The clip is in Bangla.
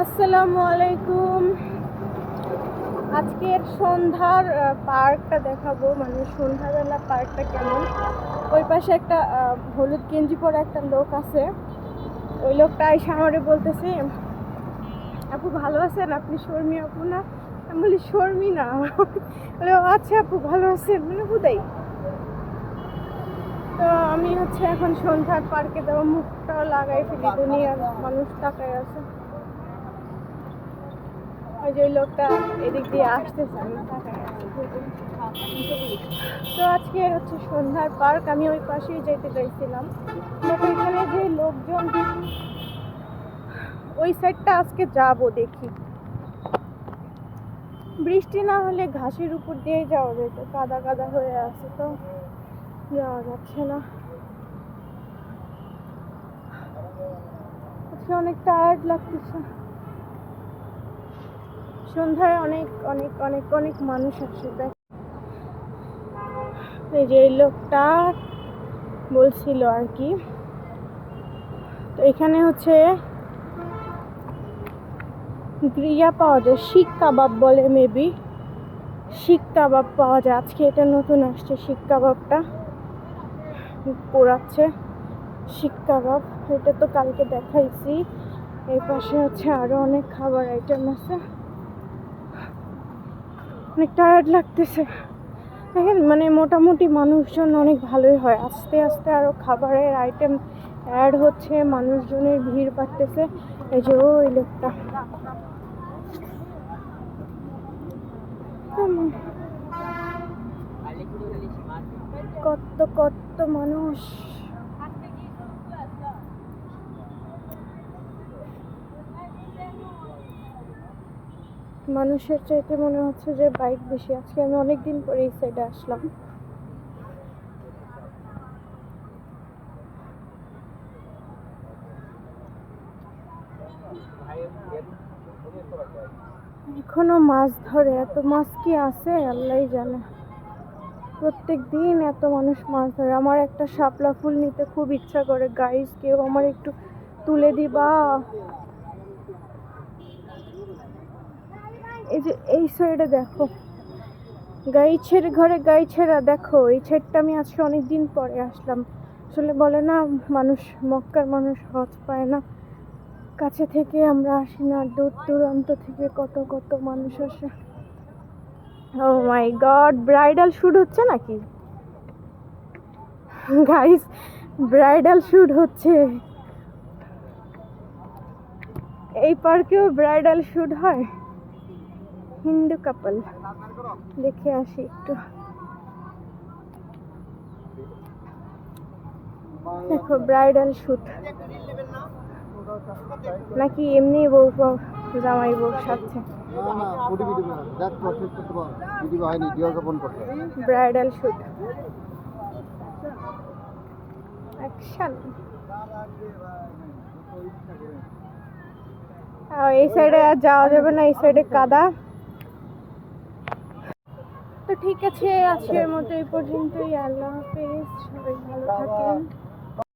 আসসালামু আলাইকুম। আজকের সন্ধ্যার পার্কটা দেখাবো, মানে সন্ধ্যাবেলা পার্কটা কেমন। ওই পাশে একটা হলুদ গেঞ্জি পরা একটা লোক আছে। ওই লোকটা এসে আমারে বলতেছে, আপু ভালো আছেন? আপনি শর্মি আপু না? আমি বলি শর্মি না। বলে আচ্ছা আপু ভালো আছেন, মানে হুদাই। তো আমি এখন সন্ধ্যার পার্কে যাবো, মুখটাও লাগাই ফেলি, দুনিয়ার মানুষ তাকায় আছে। ওই যে লোকটা এদিক দিয়ে আসতেছে, আমি তাকায় আছি। তো আজকে সন্ধ্যার পার্ক, আমি ওই পাশেই যেতে চাইছিলাম, বাট ওইখানে যে লোকজন, ওই সাইডটা আজকে যাবো দেখি। বৃষ্টি না হলে ঘাসের উপর দিয়ে যাওয়া যেত, কাদা কাদা হয়ে আছে তো যাওয়া যাচ্ছে না। আজকে অনেক টায়ার্ড লাগতেছে। সন্ধ্যায় অনেক অনেক অনেক অনেক মানুষ আসে। দেখ এই যে লোকটা বলছিল আর কি, তো এখানে গ্রিয়া পাওয়া যায়, শিক কাবাব বলে, মেবি শিক কাবাব পাওয়া যায়। আজকে এটা নতুন আসছে, শিক কাবাবটা পোড়াচ্ছে। শিক কাবাব এটা তো কালকে দেখাইছি। এই পাশে আরো অনেক খাবার আইটেম আছে। অনেক টায়ার্ড লাগতেছে। দেখেন, মানে মোটামুটি মানুষজন অনেক ভালোই হয়। আস্তে আস্তে আরো খাবারের আইটেম অ্যাড হচ্ছে, মানুষজনের ভিড় বাড়তেছে। এই যে ওই লোকটা, কত কত মানুষ। মানুষের চাইতে মনে হচ্ছে যে বাইক বেশি। আজকে আমি অনেকদিন পরে এই সাইডে আসলাম। এখনো মাছ ধরে, এত মাছ কি আছে আল্লাহই জানে। প্রত্যেক দিন এত মানুষ মাছ ধরে। আমার একটা শাপলা ফুল নিতে খুব ইচ্ছা করে। গাইস, কেউ আমার একটু তুলে দিবা? এই যে এই সাইডে দেখো, গাইছের ঘরে গাইছেরা। দেখো এই সাইডটা আমি আজকে অনেকদিন পরে আসলাম। আসলে বলে না, মানুষ, মক্কার মানুষ হজ পায় না। কাছে থেকে আমরা আসি না, দূর দূরান্ত থেকে কত কত মানুষ আসে। ও মাই গড, ব্রাইডাল শুট হচ্ছে নাকি গাইস? ব্রাইডাল শুট হচ্ছে। এই পার্কেও ব্রাইডাল শুট হয়। হিন্দু কাপল, দেখে আসি একটু। দেখো ব্রাইডাল শুট নাকি এমনি বউ জামাই বউ সাথে? Bridal shoot, action. এই সাইডে আর যাওয়া যাবে না, এই সাইডে কাদা। তো ঠিক আছে, আজকের মতো এই পর্যন্তই। আল্লাহ হাফেজ, সবাই ভালো থাকেন।